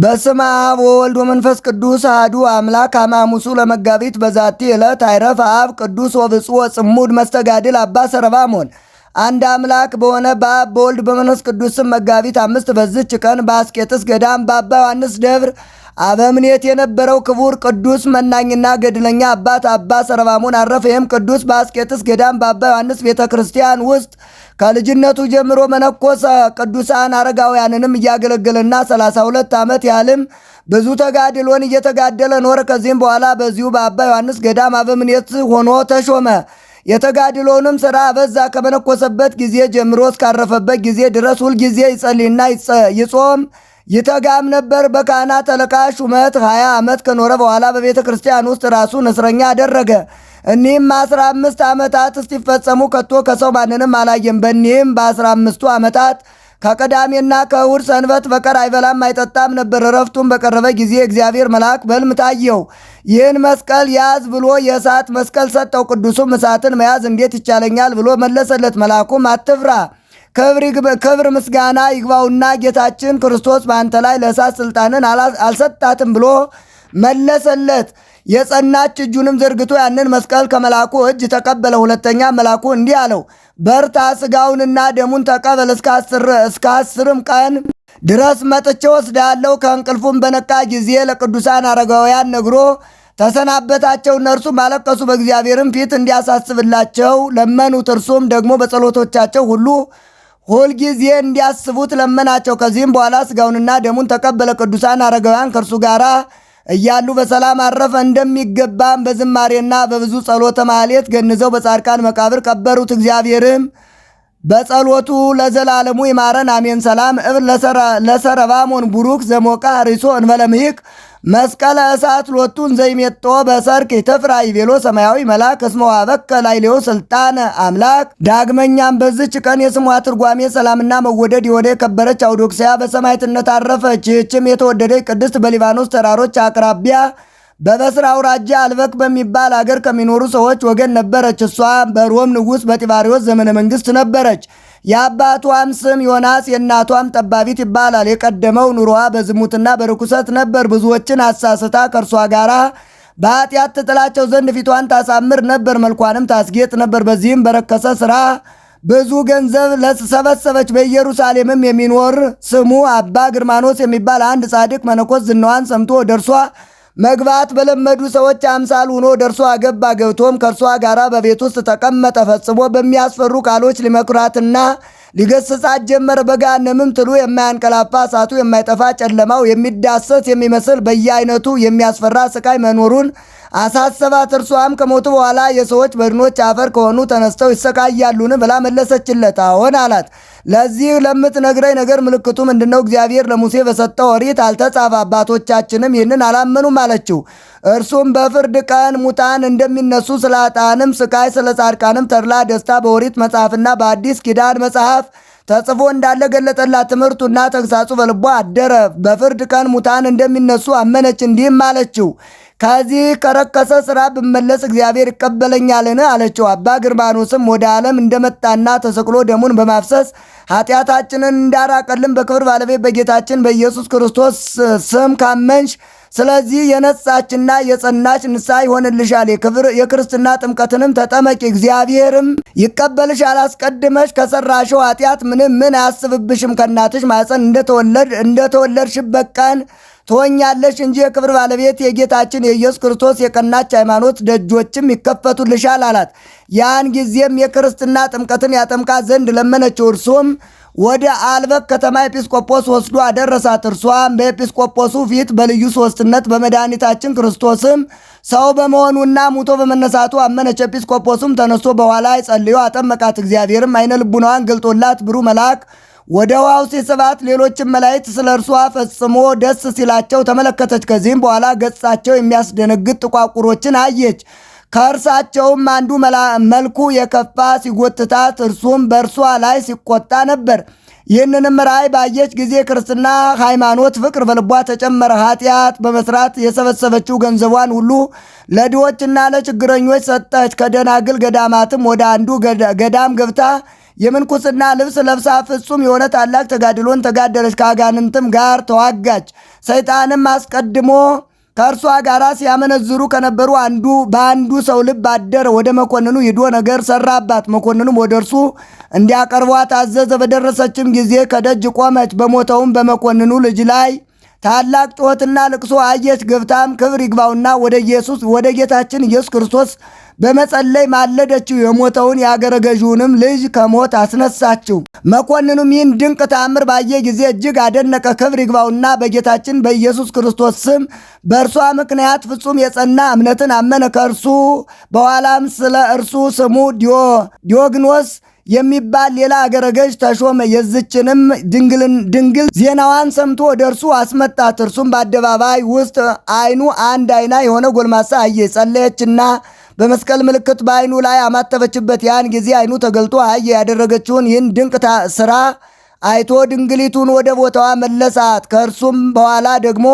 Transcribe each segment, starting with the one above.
በስመ አብ ወወልድ ወመንፈስ ቅዱስ አሐዱ አምላክ አማሙሱ ለመጋቢት በዛቲ ዕለት አይረፍ አብ ቅዱስ ወብፁዕ ወጽሙድ መስተጋድል አባ ሰረባሞን። አንድ አምላክ በሆነ በአብ በወልድ በመንፈስ ቅዱስ ስም መጋቢት 5 በዝች ቀን በአስቄጥስ ገዳም በአባ ዮሐንስ ደብር አበምኔት የነበረው ክቡር ቅዱስ መናኝና ገድለኛ አባት አባ ሰረባሞን አረፈ። ይህም ቅዱስ በአስቄጥስ ገዳም በአባ ዮሐንስ ቤተ ክርስቲያን ውስጥ ከልጅነቱ ጀምሮ መነኮሰ። ቅዱሳን አረጋውያንንም እያገለገለና 32 ዓመት ያህልም ብዙ ተጋድሎን እየተጋደለ ኖረ። ከዚህም በኋላ በዚሁ በአባ ዮሐንስ ገዳም አበምኔት ሆኖ ተሾመ። የተጋድሎንም ሥራ በዛ። ከመነኮሰበት ጊዜ ጀምሮ እስካረፈበት ጊዜ ድረስ ሁልጊዜ ይጸልይና ይጾም ይተጋም ነበር። በካህናት አለቃ ሹመት 20 ዓመት ከኖረ በኋላ በቤተ ክርስቲያን ውስጥ ራሱን እስረኛ አደረገ። እኒህም 15 ዓመታት እስቲፈጸሙ ከቶ ከሰው ማንንም አላየም። በእኒህም በ15ቱ ዓመታት ከቅዳሜና ከእሑድ ሰንበት በቀር አይበላም አይጠጣም ነበር። እረፍቱን በቀረበ ጊዜ እግዚአብሔር መልአክ በሕልም ታየው። ይህን መስቀል ያዝ ብሎ የእሳት መስቀል ሰጠው። ቅዱሱም እሳትን መያዝ እንዴት ይቻለኛል ብሎ መለሰለት። መልአኩም አትፍራ፣ ክብር ምስጋና ይግባውና ጌታችን ክርስቶስ በአንተ ላይ ለእሳት ስልጣንን አልሰጣትም ብሎ መለሰለት። የጸናች እጁንም ዘርግቶ ያንን መስቀል ከመልአኩ እጅ ተቀበለ። ሁለተኛ መልአኩ እንዲህ አለው፣ በርታ፣ ስጋውንና ደሙን ተቀበል። እስከ 10 ቀን ድረስ መጥቼ ወስዳለሁ። ከእንቅልፉም በነቃ ጊዜ ለቅዱሳን አረጋውያን ነግሮ ተሰናበታቸው። እነርሱም አለቀሱ፣ በእግዚአብሔርም ፊት እንዲያሳስብላቸው ለመኑት። እርሱም ደግሞ በጸሎቶቻቸው ሁልጊዜ እንዲያስቡት ለመናቸው። ከዚህም በኋላ ስጋውንና ደሙን ተቀበለ። ቅዱሳን አረጋውያን ከእርሱ ጋር እያሉ በሰላም አረፈ። እንደሚገባም በዝማሬና በብዙ ጸሎተ ማህሌት ገንዘው በጻድቃን መቃብር ቀበሩት። እግዚአብሔርም በጸሎቱ ለዘላለሙ ይማረን አሜን። ሰላም እብል ለሰረባሞን ቡሩክ ዘሞቃ ሪሶ እንበለምሂቅ መስቀለ እሳት ሎቱን ዘይሜጦ በሰርክ ተፍራ ይቤሎ ሰማያዊ መልአክ እስመ ዋበከ ላዕሌሁ ስልጣነ አምላክ። ዳግመኛም በዝች ቀን የስሟ ትርጓሜ ሰላምና መወደድ የሆነ የከበረች አውዶክስያ በሰማዕትነት አረፈች። ይህችም የተወደደች ቅድስት በሊባኖስ ተራሮች አቅራቢያ በበስራ አውራጃ አልበክ በሚባል አገር ከሚኖሩ ሰዎች ወገን ነበረች። እሷ በሮም ንጉሥ በጢባሪዎስ ዘመነ መንግሥት ነበረች። የአባቷም ስም ዮናስ የእናቷም ጠባቢት ይባላል። የቀደመው ኑሮዋ በዝሙትና በርኩሰት ነበር። ብዙዎችን አሳስታ ከእርሷ ጋር በኃጢአት ትጥላቸው ዘንድ ፊቷን ታሳምር ነበር፣ መልኳንም ታስጌጥ ነበር። በዚህም በረከሰ ሥራ ብዙ ገንዘብ ሰበሰበች። በኢየሩሳሌምም የሚኖር ስሙ አባ ግርማኖስ የሚባል አንድ ጻድቅ መነኮስ ዝናዋን ሰምቶ ደርሷ መግባት በለመዱ ሰዎች አምሳል ሆኖ ደርሶ አገባ። ገብቶም ከእርሷ ጋር በቤት ውስጥ ተቀመጠ። ፈጽሞ በሚያስፈሩ ቃሎች ሊመክራትና ሊገስጻት ጀመረ። በገሃነምም ትሉ የማያንቀላፋ እሳቱ የማይጠፋ ጨለማው የሚዳሰስ የሚመስል በየአይነቱ የሚያስፈራ ስቃይ መኖሩን አሳሰባት። እርሷም ከሞቱ በኋላ የሰዎች በድኖች አፈር ከሆኑ ተነስተው ይሰቃያሉን ብላ መለሰችለት። አዎን አላት። ለዚህ ለምትነግረኝ ነገር ምልክቱ ምንድነው? እግዚአብሔር ለሙሴ በሰጠው ኦሪት አልተጻፈ፣ አባቶቻችንም ይህንን አላመኑም አለችው። እርሱም በፍርድ ቀን ሙታን እንደሚነሱ፣ ስለ ኃጥአንም ስቃይ፣ ስለ ጻድቃንም ተድላ ደስታ በኦሪት መጽሐፍና በአዲስ ኪዳን መጽሐፍ ተጽፎ እንዳለ ገለጠላት። ትምህርቱና ተግሳጹ በልቧ አደረ። በፍርድ ቀን ሙታን እንደሚነሱ አመነች። እንዲህም አለችው፣ ከዚህ ከረከሰ ሥራ ብመለስ እግዚአብሔር ይቀበለኛልን? አለችው። አባ ግርማኖስም ወደ ዓለም እንደመጣና ተሰቅሎ ደሙን በማፍሰስ ኃጢአታችንን እንዳራቀልን በክብር ባለቤት በጌታችን በኢየሱስ ክርስቶስ ስም ካመንሽ ስለዚህ የነጻችና የጸናች ንስሐ ይሆንልሻል። የክርስትና ጥምቀትንም ተጠመቂ፣ እግዚአብሔርም ይቀበልሻል። አስቀድመሽ ከሰራሽው ኃጢአት ምን አያስብብሽም። ከእናትሽ ማፀን እንደተወለድሽበት ቀን ትሆኛለሽ እንጂ የክብር ባለቤት የጌታችን የኢየሱስ ክርስቶስ የቀናች ሃይማኖት ደጆችም ይከፈቱልሻል አላት። ያን ጊዜም የክርስትና ጥምቀትን ያጠምቃት ዘንድ ለመነችው። እርሱም ወደ አልበክ ከተማ ኤጲስቆጶስ ወስዶ አደረሳት። እርሷም በኤጲስቆጶሱ ፊት በልዩ ሦስትነት በመድኃኒታችን ክርስቶስም ሰው በመሆኑና ሙቶ በመነሳቱ አመነች። ኤጲስቆጶሱም ተነስቶ በኋላ ጸልዮ አጠመቃት። እግዚአብሔርም አይነ ልቡናዋን ገልጦላት ብሩህ መልአክ ወደ ውሃው ሲስባት ሌሎችም መላእክት ስለ እርሷ ፈጽሞ ደስ ሲላቸው ተመለከተች። ከዚህም በኋላ ገጻቸው የሚያስደነግጥ ጥቋቁሮችን አየች። ከእርሳቸውም አንዱ መልኩ የከፋ ሲጎትታት፣ እርሱም በእርሷ ላይ ሲቆጣ ነበር። ይህንንም ራእይ ባየች ጊዜ ክርስትና ሃይማኖት ፍቅር በልቧ ተጨመረ። ኃጢአት በመስራት የሰበሰበችው ገንዘቧን ሁሉ ለድሆችና ለችግረኞች ሰጠች። ከደናግል ገዳማትም ወደ አንዱ ገዳም ገብታ የምንኩስና ልብስ ለብሳ ፍጹም የሆነ ታላቅ ተጋድሎን ተጋደለች። ከአጋንንትም ጋር ተዋጋች። ሰይጣንም አስቀድሞ ከእርሷ ጋር ሲያመነዝሩ ከነበሩ በአንዱ ሰው ልብ አደረ። ወደ መኮንኑ ሂዶ ነገር ሰራባት። መኮንኑም ወደ እርሱ እንዲያቀርቧት አዘዘ። በደረሰችም ጊዜ ከደጅ ቆመች። በሞተውም በመኮንኑ ልጅ ላይ ታላቅ ጩኸትና ልቅሶ አየች። ገብታም ክብር ይግባውና ወደ ጌታችን ኢየሱስ ክርስቶስ በመጸለይ ማለደችው። የሞተውን የአገረ ገዢውንም ልጅ ከሞት አስነሳችው። መኮንኑም ይህን ድንቅ ተአምር ባየ ጊዜ እጅግ አደነቀ። ክብር ይግባውና በጌታችን በኢየሱስ ክርስቶስ ስም በእርሷ ምክንያት ፍጹም የጸና እምነትን አመነ። ከእርሱ በኋላም ስለ እርሱ ስሙ ዲዮግኖስ የሚባል ሌላ አገረ ገዥ ተሾመ። የዝችንም ድንግል ዜናዋን ሰምቶ ወደ እርሱ አስመጣት። እርሱም በአደባባይ ውስጥ ዓይኑ አንድ አይና የሆነ ጎልማሳ አየ። ጸለየችና በመስቀል ምልክት በዓይኑ ላይ አማተበችበት። ያን ጊዜ ዓይኑ ተገልጦ አየ። ያደረገችውን ይህን ድንቅ ስራ አይቶ ድንግሊቱን ወደ ቦታዋ መለሳት። ከእርሱም በኋላ ደግሞ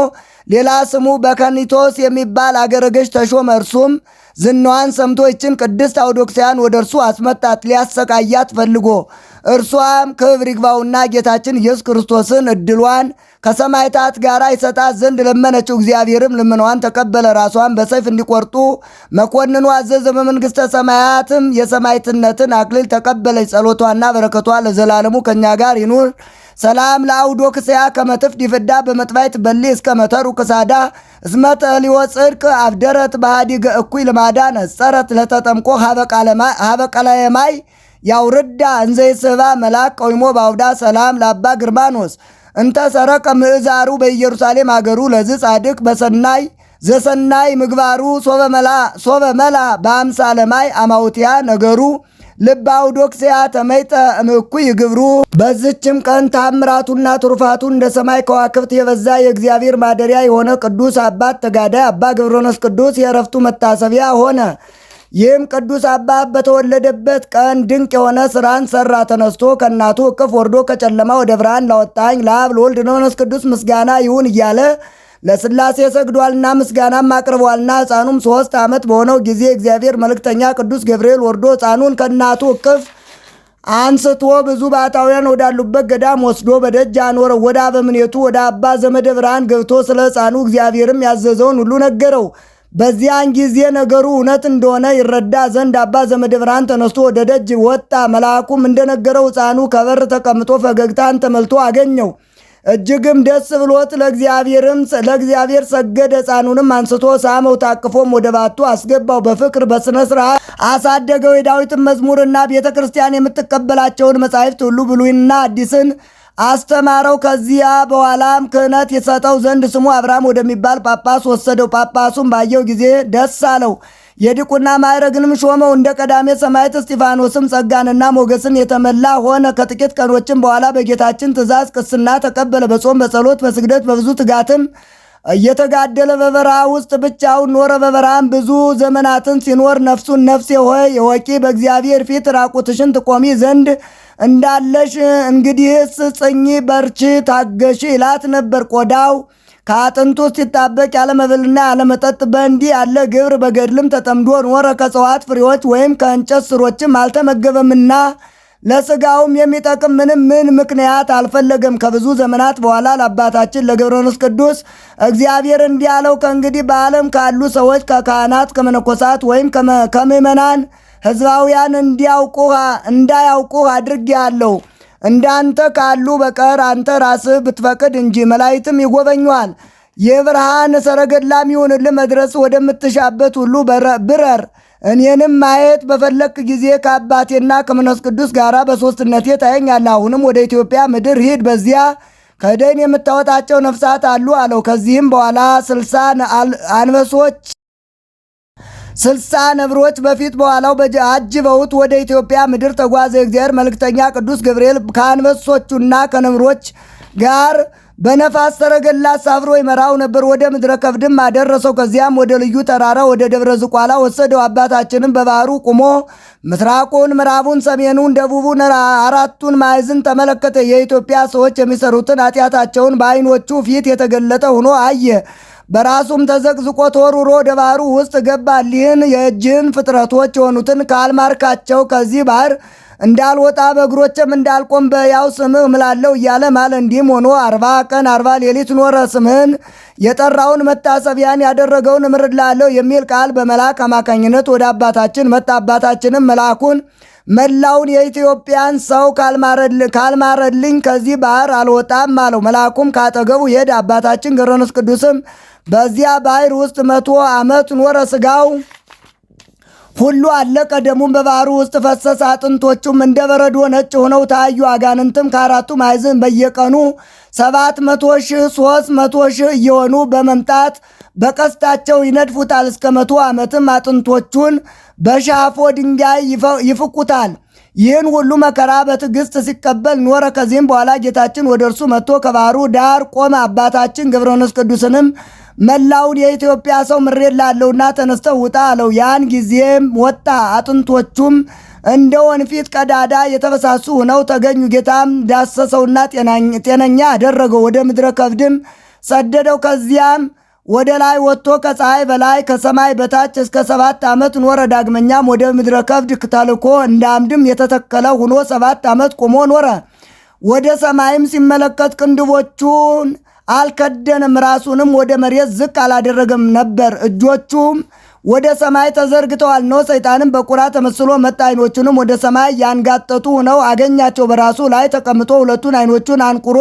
ሌላ ስሙ በከኒቶስ የሚባል አገረ ገዥ ተሾመ። እርሱም ዝናዋን ሰምቶ ይችን ቅድስት አውዶክስያን ወደ እርሱ አስመጣት፣ ሊያሰቃያት ፈልጎ። እርሷም ክብር ይግባውና ጌታችን ኢየሱስ ክርስቶስን እድሏን ከሰማዕታት ጋር ይሰጣት ዘንድ ለመነችው። እግዚአብሔርም ልመናዋን ተቀበለ። ራሷን በሰይፍ እንዲቆርጡ መኮንኑ አዘዘ። በመንግሥተ ሰማያትም የሰማዕትነትን አክሊል ተቀበለች። ጸሎቷና በረከቷ ለዘላለሙ ከእኛ ጋር ይኑር። ሰላም ለአውዶክስያ ከመትፍ ዲፍዳ በመጥባይት በሊ እስከ መተሩ ክሳዳ እስመተ ሊወ ጽድቅ አብደረት ባህዲገ እኩይ ልማዳ ነጸረት ለተጠምቆ ሀበቀላየማይ ያውርዳ እንዘይስባ መልአክ ቀዊሞ ባውዳ ሰላም ለአባ ግርማኖስ እንተ ሰረቀ ምዕዛሩ በኢየሩሳሌም አገሩ ለዝ ጻድቅ በሰናይ ዘሰናይ ምግባሩ ሶበ መላ በአምሳለማይ አማውቲያ ነገሩ ልብ አውዶክስያ ተመይጠ እምኩይ ግብሩ። በዝችም ቀን ታምራቱና ትሩፋቱ እንደ ሰማይ ከዋክብት የበዛ የእግዚአብሔር ማደሪያ የሆነ ቅዱስ አባት ተጋዳይ አባ ገብረኖስ ቅዱስ የዕረፍቱ መታሰቢያ ሆነ። ይህም ቅዱስ አባት በተወለደበት ቀን ድንቅ የሆነ ስራን ሰራ። ተነስቶ ከእናቱ እቅፍ ወርዶ ከጨለማ ወደ ብርሃን ላወጣኝ ለአብ ለወልድ ለመንፈስ ቅዱስ ምስጋና ይሁን እያለ ለሥላሴ ሰግዷልና ምስጋናም አቅርቧልና። ሕፃኑም 3 ዓመት በሆነው ጊዜ እግዚአብሔር መልእክተኛ ቅዱስ ገብርኤል ወርዶ ሕፃኑን ከእናቱ እቅፍ አንስቶ ብዙ ባሕታውያን ወዳሉበት ገዳም ወስዶ በደጅ አኖረው። ወደ አበምኔቱ ወደ አባ ዘመደ ብርሃን ገብቶ ስለ ሕፃኑ እግዚአብሔርም ያዘዘውን ሁሉ ነገረው። በዚያን ጊዜ ነገሩ እውነት እንደሆነ ይረዳ ዘንድ አባ ዘመደ ብርሃን ተነስቶ ወደ ደጅ ወጣ። መልአኩም እንደነገረው ሕፃኑ ከበር ተቀምጦ ፈገግታን ተመልቶ አገኘው። እጅግም ደስ ብሎት ለእግዚአብሔር ሰገደ። ሕፃኑንም አንስቶ ሳመው፣ ታቅፎም ወደ ባቱ አስገባው። በፍቅር በሥነ ሥርዓት አሳደገው። የዳዊትን መዝሙርና ቤተ ክርስቲያን የምትቀበላቸውን መጻሕፍት ሁሉ ብሉይና አዲስን አስተማረው። ከዚያ በኋላም ክህነት የሰጠው ዘንድ ስሙ አብርሃም ወደሚባል ጳጳስ ወሰደው። ጳጳሱም ባየው ጊዜ ደስ አለው። የዲቁና ማዕረግንም ሾመው። እንደ ቀዳሜ ሰማዕት እስጢፋኖስም ጸጋንና ሞገስን የተመላ ሆነ። ከጥቂት ቀኖችም በኋላ በጌታችን ትእዛዝ ቅስና ተቀበለ። በጾም በጸሎት በስግደት በብዙ ትጋትም እየተጋደለ በበረሃ ውስጥ ብቻውን ኖረ። በበረሃም ብዙ ዘመናትን ሲኖር ነፍሱን ነፍሴ ሆይ እወቂ፣ በእግዚአብሔር ፊት ራቁትሽን ትቆሚ ዘንድ እንዳለሽ እንግዲህስ ጽኚ፣ በርቺ፣ ታገሺ ይላት ነበር። ቆዳው ከአጥንቱ ሲጣበቅ ያለ መብልና ያለ መጠጥ በእንዲህ ያለ ግብር በገድልም ተጠምዶ ኖረ። ከእጽዋት ፍሬዎች ወይም ከእንጨት ስሮችም አልተመገበምና ለሥጋውም የሚጠቅም ምን ምክንያት አልፈለገም። ከብዙ ዘመናት በኋላ ለአባታችን ለገብረኖስ ቅዱስ እግዚአብሔር እንዲህ አለው፣ ከእንግዲህ በዓለም ካሉ ሰዎች ከካህናት፣ ከመነኮሳት ወይም ከምእመናን ሕዝባውያን እንዳያውቁህ አድርጌአለሁ። እንዳንተ ካሉ በቀር አንተ ራስህ ብትፈቅድ እንጂ። መላእክትም ይጎበኙሃል። የብርሃን ሰረገላም ይሁንልህ። መድረስ ወደምትሻበት ሁሉ ብረር። እኔንም ማየት በፈለክ ጊዜ ከአባቴና ከመንፈስ ቅዱስ ጋር በሦስትነቴ ታየኛለህ። አሁንም ወደ ኢትዮጵያ ምድር ሂድ፣ በዚያ ከደይን የምታወጣቸው ነፍሳት አሉ አለው። ከዚህም በኋላ 60 ነብሮች በፊት በኋላው አጅበውት ወደ ኢትዮጵያ ምድር ተጓዘ። የእግዚአብሔር መልእክተኛ ቅዱስ ገብርኤል ከአንበሶቹና ከነብሮች ጋር በነፋስ ሰረገላ አሳፍሮ ይመራው ነበር። ወደ ምድረ ከብድም አደረሰው። ከዚያም ወደ ልዩ ተራራ ወደ ደብረ ዝቋላ ወሰደው። አባታችንም በባህሩ ቁሞ ምስራቁን፣ ምዕራቡን፣ ሰሜኑን፣ ደቡቡን አራቱን ማዕዝን ተመለከተ። የኢትዮጵያ ሰዎች የሚሰሩትን ኃጢአታቸውን በዓይኖቹ ፊት የተገለጠ ሆኖ አየ። በራሱም ተዘቅዝቆ ተወርውሮ ወደ ባህሩ ውስጥ ገባ። ሊህን የእጅህን ፍጥረቶች የሆኑትን ካልማርካቸው ከዚህ ባህር እንዳልወጣ በእግሮችም እንዳልቆም በሕያው ስምህ እምላለሁ እያለ ማለ። እንዲህም ሆኖ 40 ቀን 40 ሌሊት ኖረ። ስምህን የጠራውን መታሰቢያን ያደረገውን እምርልሃለሁ የሚል ቃል በመልአክ አማካኝነት ወደ አባታችን መጣ። አባታችንም መልአኩን መላውን የኢትዮጵያን ሰው ካልማረልኝ ከዚህ ባህር አልወጣም አለው። መልአኩም ካጠገቡ ሄደ። አባታችን ገብረ መንፈስ ቅዱስም በዚያ ባህር ውስጥ 100 ዓመት ኖረ። ሥጋው ሁሉ አለቀ፣ ደሙም በባህሩ ውስጥ ፈሰሰ። አጥንቶቹም እንደ በረዶ ነጭ ሆነው ታዩ። አጋንንትም ከአራቱ ማዕዘን በየቀኑ 700 ሺህ 300 ሺህ እየሆኑ በመምጣት በቀስታቸው ይነድፉታል። እስከ 100 ዓመትም አጥንቶቹን በሻፎ ድንጋይ ይፍቁታል። ይህን ሁሉ መከራ በትዕግስት ሲቀበል ኖረ። ከዚህም በኋላ ጌታችን ወደ እርሱ መጥቶ ከባህሩ ዳር ቆመ። አባታችን ገብረ መንፈስ ቅዱስንም መላውን የኢትዮጵያ ሰው ምሬልሃለሁና ተነስተህ ውጣ አለው። ያን ጊዜም ወጣ። አጥንቶቹም እንደ ወንፊት ቀዳዳ የተበሳሱ ሆነው ተገኙ። ጌታም ዳሰሰውና ጤነኛ አደረገው። ወደ ምድረ ከብድም ሰደደው። ከዚያም ወደ ላይ ወጥቶ ከፀሐይ በላይ ከሰማይ በታች እስከ 7 ዓመት ኖረ። ዳግመኛም ወደ ምድረ ከብድ ተልኮ እንደ አምድም የተተከለ ሆኖ 7 ዓመት ቆሞ ኖረ። ወደ ሰማይም ሲመለከት ቅንድቦቹን አልከደንም፣ ራሱንም ወደ መሬት ዝቅ አላደረገም ነበር። እጆቹም ወደ ሰማይ ተዘርግተዋል ነው። ሰይጣንም በቁራ ተመስሎ መጣ። ዓይኖቹንም ወደ ሰማይ ያንጋጠጡ ሆነው አገኛቸው። በራሱ ላይ ተቀምጦ ሁለቱን ዓይኖቹን አንቁሮ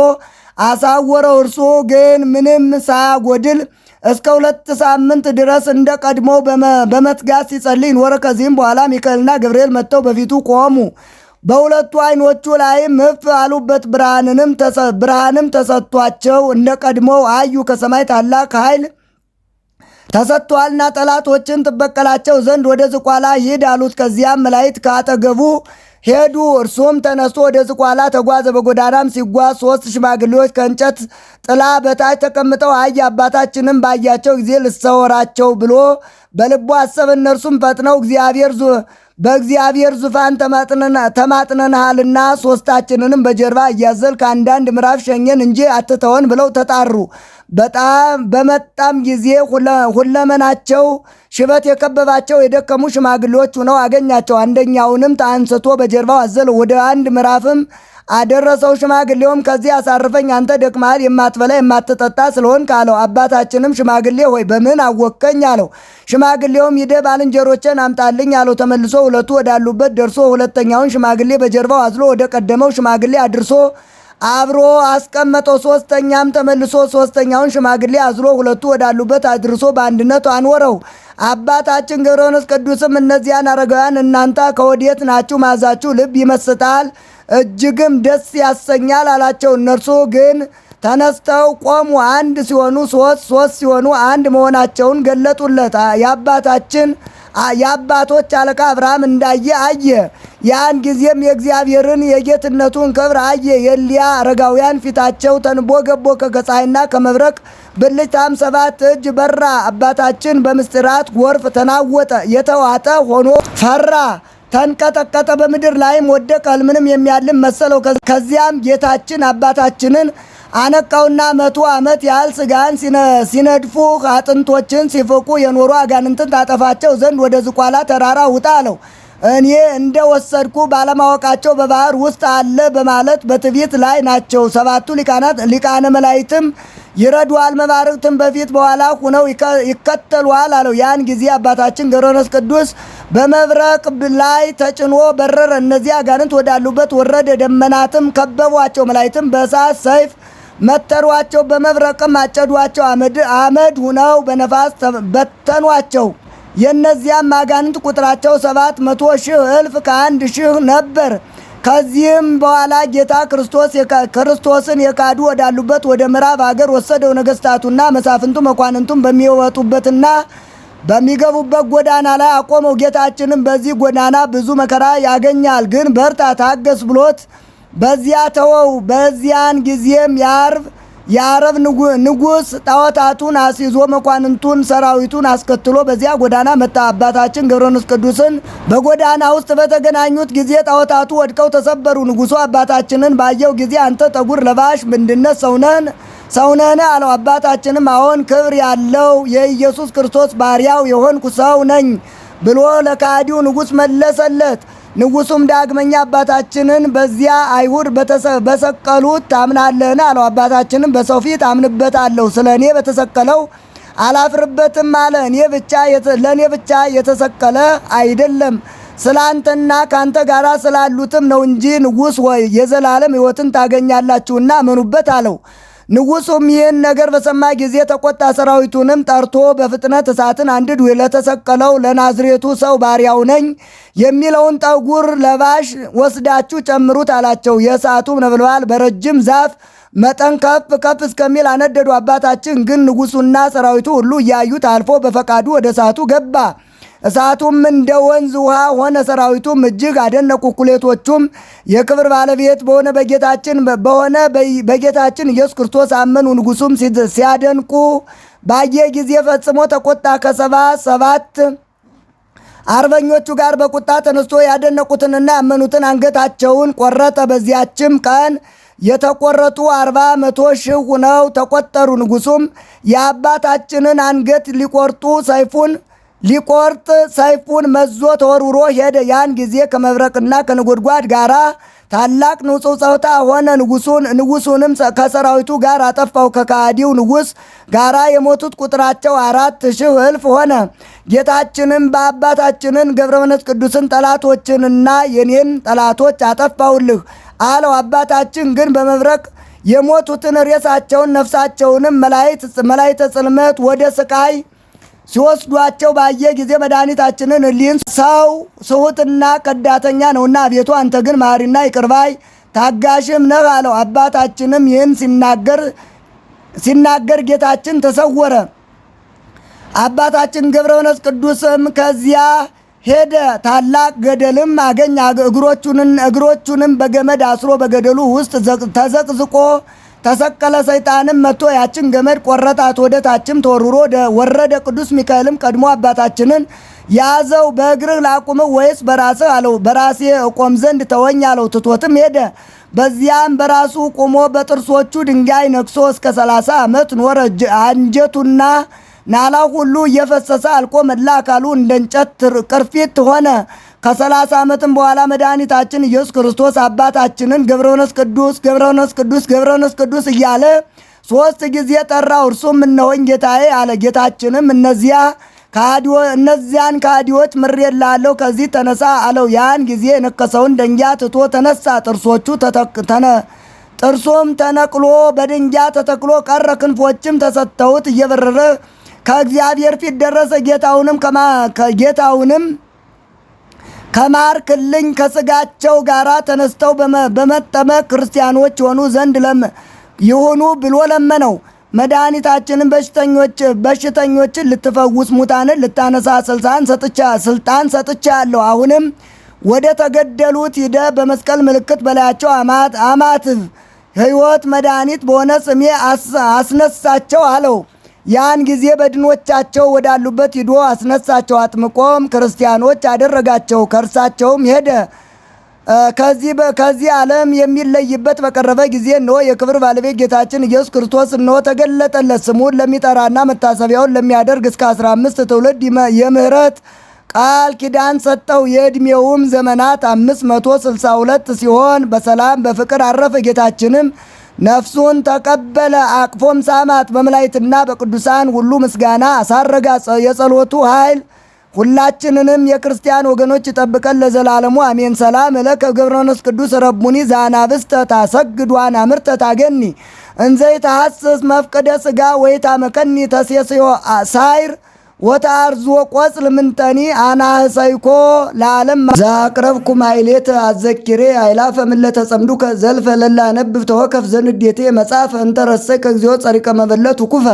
አሳወረው። እርሱ ግን ምንም ሳያጎድል እስከ 2 ሳምንት ድረስ እንደ ቀድሞ በመትጋት ሲጸልይ ኖረ። ከዚህም በኋላ ሚካኤልና ገብርኤል መጥተው በፊቱ ቆሙ። በሁለቱ ዓይኖቹ ላይም እፍ አሉበት። ብርሃንም ተሰጥቷቸው እንደ ቀድሞው አዩ። ከሰማይ ታላቅ ኃይል ተሰጥቷልና ጠላቶችን ትበቀላቸው ዘንድ ወደ ዝቋላ ሂድ አሉት። ከዚያም መላእክት ካጠገቡ ሄዱ። እርሱም ተነስቶ ወደ ዝቋላ ተጓዘ። በጎዳናም ሲጓዝ 3 ሽማግሌዎች ከእንጨት ጥላ በታች ተቀምጠው አየ። አባታችንም ባያቸው ጊዜ ልሰወራቸው ብሎ በልቡ አሰበ። እነርሱም ፈጥነው በእግዚአብሔር ዙፋን ተማጥነንሃልና 3ታችንንም በጀርባ እያዘል ከአንዳንድ ምዕራፍ ሸኘን እንጂ አትተወን ብለው ተጣሩ። በመጣም ጊዜ ሁለመናቸው ሽበት የከበባቸው የደከሙ ሽማግሌዎች ሆነው አገኛቸው። አንደኛውንም አንስቶ በጀርባው አዘለው፣ ወደ አንድ ምዕራፍም አደረሰው። ሽማግሌውም ከዚህ አሳርፈኝ፣ አንተ ደክመሃል፣ የማትበላ የማትጠጣ ስለሆንክ አለው። አባታችንም ሽማግሌ ሆይ በምን አወከኝ አለው። ሽማግሌውም ሂደህ ባልንጀሮቼን አምጣልኝ አለው። ተመልሶ ሁለቱ ወዳሉበት ደርሶ ሁለተኛውን ሽማግሌ በጀርባው አዝሎ ወደ ቀደመው ሽማግሌ አድርሶ አብሮ አስቀመጠው። 3ተኛም ተመልሶ 3ተኛውን ሽማግሌ አዝሎ ሁለቱ ወዳሉበት አድርሶ በአንድነት አኖረው። አባታችን ገብረ መንፈስ ቅዱስም እነዚያን አረጋውያን እናንተ ከወዴት ናችሁ? መዓዛችሁ ልብ ይመስጣል፣ እጅግም ደስ ያሰኛል አላቸው። እነርሱ ግን ተነስተው ቆሙ። አንድ ሲሆኑ 3 ሲሆኑ አንድ መሆናቸውን ገለጡለት። የአባቶች አለቃ አብርሃም እንዳየ አየ። ያን ጊዜም የእግዚአብሔርን የጌትነቱን ክብር አየ። የእሊያ አረጋውያን ፊታቸው ተንቦገቦ ከፀሐይና ከመብረቅ ብልጭታም 7 እጅ በራ። አባታችን በምስጢራት ጎርፍ ተናወጠ፣ የተዋጠ ሆኖ ፈራ፣ ተንቀጠቀጠ፣ በምድር ላይም ወደቀ። ሕልምንም የሚያልም መሰለው። ከዚያም ጌታችን አባታችንን አነቃውና 100 ዓመት ያህል ሥጋን ሲነድፉ አጥንቶችን ሲፍቁ የኖሩ አጋንንትን ታጠፋቸው ዘንድ ወደ ዝቋላ ተራራ ውጣ አለው። እኔ እንደ ወሰድኩ ባለማወቃቸው በባህር ውስጥ አለ በማለት በትዕቢት ላይ ናቸው። 7ቱ ሊቃነ መላእክትም ይረዱዋል፣ መባርክትም በፊት በኋላ ሁነው ይከተሉዋል አለው። ያን ጊዜ አባታችን ገብረ መንፈስ ቅዱስ በመብረቅ ላይ ተጭኖ በረረ። እነዚህ አጋንንት ወዳሉበት ወረደ። ደመናትም ከበቧቸው። መላእክትም በእሳት ሰይፍ መተሯቸው። በመብረቅም አጨዷቸው። አመድ ሁነው በነፋስ በተኗቸው። የእነዚያም አጋንንት ቁጥራቸው 700 ሺህ እልፍ ከ1 ሺህ ነበር። ከዚህም በኋላ ጌታ ክርስቶስን የካዱ ወዳሉበት ወደ ምዕራብ አገር ወሰደው። ነገሥታቱና መሳፍንቱ መኳንንቱም በሚወጡበትና በሚገቡበት ጎዳና ላይ አቆመው። ጌታችንም በዚህ ጎዳና ብዙ መከራ ያገኛል፣ ግን በርታ ታገስ ብሎት በዚያ ተወው። በዚያን ጊዜም የአረብ ንጉሥ ጣዖታቱን አስይዞ መኳንንቱን ሰራዊቱን አስከትሎ በዚያ ጎዳና መጣ። አባታችን ገብረ መንፈስ ቅዱስን በጎዳና ውስጥ በተገናኙት ጊዜ ጣዖታቱ ወድቀው ተሰበሩ። ንጉሡ አባታችንን ባየው ጊዜ አንተ ጠጉር ለባሽ ምንድነት ሰውነህን አለው። አባታችንም አዎን ክብር ያለው የኢየሱስ ክርስቶስ ባሪያው የሆንኩ ሰው ነኝ ብሎ ለካዲው ንጉሥ መለሰለት። ንጉሱም ዳግመኛ አባታችንን በዚያ አይሁድ በሰቀሉት ታምናለህን አለው። አባታችንም በሰው ፊት አምንበታለሁ፣ ስለ እኔ በተሰቀለው አላፍርበትም አለ። ለእኔ ብቻ የተሰቀለ አይደለም፣ ስለ አንተና ከአንተ ጋር ስላሉትም ነው እንጂ ንጉሥ ወይ የዘላለም ሕይወትን ታገኛላችሁና እመኑበት አለው። ንጉሱም ይህን ነገር በሰማ ጊዜ ተቆጣ። ሰራዊቱንም ጠርቶ በፍጥነት እሳትን አንድዱ፣ ለተሰቀለው ለናዝሬቱ ሰው ባሪያው ነኝ የሚለውን ጠጉር ለባሽ ወስዳችሁ ጨምሩት አላቸው። የእሳቱም ነበልባል በረጅም ዛፍ መጠን ከፍ ከፍ እስከሚል አነደዱ። አባታችን ግን ንጉሱና ሰራዊቱ ሁሉ እያዩት አልፎ በፈቃዱ ወደ እሳቱ ገባ። እሳቱም እንደ ወንዝ ውሃ ሆነ። ሰራዊቱም እጅግ አደነቁ። እኩሌቶቹም የክብር ባለቤት በሆነ በጌታችን ኢየሱስ ክርስቶስ አመኑ። ንጉሱም ሲያደንቁ ባየ ጊዜ ፈጽሞ ተቆጣ። ከ77 አርበኞቹ ጋር በቁጣ ተነስቶ ያደነቁትንና ያመኑትን አንገታቸውን ቆረጠ። በዚያችም ቀን የተቆረጡ 40 ሺህ ሆነው ተቆጠሩ። ንጉሱም የአባታችንን አንገት ሊቆርጥ ሰይፉን መዞ ተወርውሮ ሄደ። ያን ጊዜ ከመብረቅና ከነጎድጓድ ጋራ ታላቅ ንውጽውጽታ ሆነ። ንጉሱንም ከሰራዊቱ ጋር አጠፋው። ከካዲው ንጉስ ጋራ የሞቱት ቁጥራቸው 4,000 እልፍ ሆነ። ጌታችንም በአባታችንን ገብረ መንፈስ ቅዱስን ጠላቶችንና የኔን ጠላቶች አጠፋውልህ አለው። አባታችን ግን በመብረቅ የሞቱትን ሬሳቸውን ነፍሳቸውንም መላእክተ ጽልመት ወደ ስቃይ ሲወስዷቸው ባየ ጊዜ መድኃኒታችንን እሊህን ሰው ስሁትና ከዳተኛ ነውና አቤቱ አንተ ግን መሐሪና ይቅር ባይ ታጋሽም ነህ አለው። አባታችንም ይህን ሲናገር ጌታችን ተሰወረ። አባታችን ገብረ መንፈስ ቅዱስም ከዚያ ሄደ። ታላቅ ገደልም አገኘ። እግሮቹንም በገመድ አስሮ በገደሉ ውስጥ ተዘቅዝቆ ተሰቀለ። ሰይጣንም መጥቶ ያችን ገመድ ቆረጣት፣ ወደ ታችም ተወርውሮ ወረደ። ቅዱስ ሚካኤልም ቀድሞ አባታችንን ያዘው። በእግርህ ላቁምህ ወይስ በራስህ አለው። በራሴ እቆም ዘንድ ተወኝ አለው። ትቶትም ሄደ። በዚያም በራሱ ቆሞ በጥርሶቹ ድንጋይ ነክሶ እስከ 30 ዓመት ኖረ። አንጀቱና ናላው ሁሉ እየፈሰሰ አልቆ መላ አካሉ እንደ እንጨት ቅርፊት ሆነ። ከ30 ዓመትም በኋላ መድኃኒታችን ኢየሱስ ክርስቶስ አባታችንን ገብረ መንፈስ ቅዱስ እያለ 3 ጊዜ ጠራው። እርሱም እነሆኝ ጌታዬ አለ። ጌታችንም እነዚያን ከሃዲዎች ምሬልሃለሁ፣ ከዚህ ተነሳ አለው። ያን ጊዜ የነከሰውን ደንጊያ ትቶ ተነሳ። ጥርሱም ተነቅሎ በድንጋይ ተተክሎ ቀረ። ክንፎችም ተሰጥተውት እየበረረ ከእግዚአብሔር ፊት ደረሰ። ጌታውንም ከማርክልኝ ከስጋቸው ጋር ተነስተው በመጠመቅ ክርስቲያኖች የሆኑ ዘንድ ይሁኑ ብሎ ለመነው። መድኃኒታችንን በሽተኞችን ልትፈውስ ሙታንን ልታነሳ ስልጣን ሰጥቻለሁ። አሁንም ወደ ተገደሉት ሂደ በመስቀል ምልክት በላያቸው አማትብ ሕይወት መድኃኒት በሆነ ስሜ አስነሳቸው አለው። ያን ጊዜ በድኖቻቸው ወዳሉበት ሂዶ አስነሳቸው። አጥምቆም ክርስቲያኖች አደረጋቸው። ከእርሳቸውም ሄደ። ከዚህ ዓለም የሚለይበት በቀረበ ጊዜ እነሆ የክብር ባለቤት ጌታችን ኢየሱስ ክርስቶስ እነሆ ተገለጠለት። ስሙን ለሚጠራና መታሰቢያውን ለሚያደርግ እስከ 15 ትውልድ የምህረት ቃል ኪዳን ሰጠው። የዕድሜውም ዘመናት 562 ሲሆን በሰላም በፍቅር አረፈ። ጌታችንም ነፍሱን ተቀበለ፣ አቅፎም ሳማት። በመላእክትና በቅዱሳን ሁሉ ምስጋና አሳረጋ። የጸሎቱ ኃይል ሁላችንንም የክርስቲያን ወገኖች ይጠብቀን ለዘላለሙ አሜን። ሰላም እለከ ገብረ መንፈስ ቅዱስ ረቡኒ ዛናብስተ ታሰግዷን አምርተ ታገኒ እንዘይ ተሐስስ መፍቀደ ሥጋ ወይታመከኒ ተሴስዮ ሳይር ወታርዞ ቆጽል ምንተኒ አናህሰይኮ ለዓለም ዛቅረብኩ ማይሌት አዘኪሬ አይላፈ ምለተ ጸምዱከ ዘልፈ ለላ ነብብ ተወከፍ ዘንዴቴ መጽሐፍ እንተረሰይ ከግዚኦ ጸሪቀ መበለት ኩፈ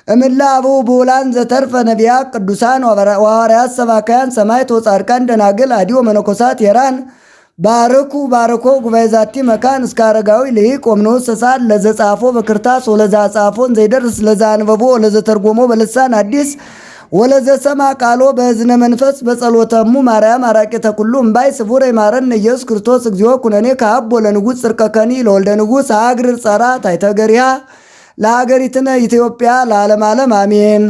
እምላ አበው ብውላን ዘተርፈ ነቢያት ቅዱሳን ወሐዋርያት ሰባካያን ሰማዕት ወጻድቃን ደናግል አዲዮ መነኮሳት የራን ባርኮ ጉባኤ ዛቲ መካን እስከ አረጋዊ ልሂቅ ወምንዑስ ሰሳት ለዘጻፎ በክርታስ ወለዛ ጻፎን ዘይደርስ ለዛ አንበቦ ወለዘተርጎሞ በልሳን አዲስ ወለዘሰማ ቃሎ በእዝነ መንፈስ በጸሎተሙ ማርያም አራቄተ ኩሉ እምባይ ስቡረ ይማረን ኢየሱስ ክርስቶስ እግዚኦ ኩነኔ ከአብ ወለንጉሥ ጽርቀከኒ ለወልደ ንጉሥ አግር ጸራ ታይተገሪያ ለሀገሪትነ ኢትዮጵያ ለዓለም ዓለም አሜን።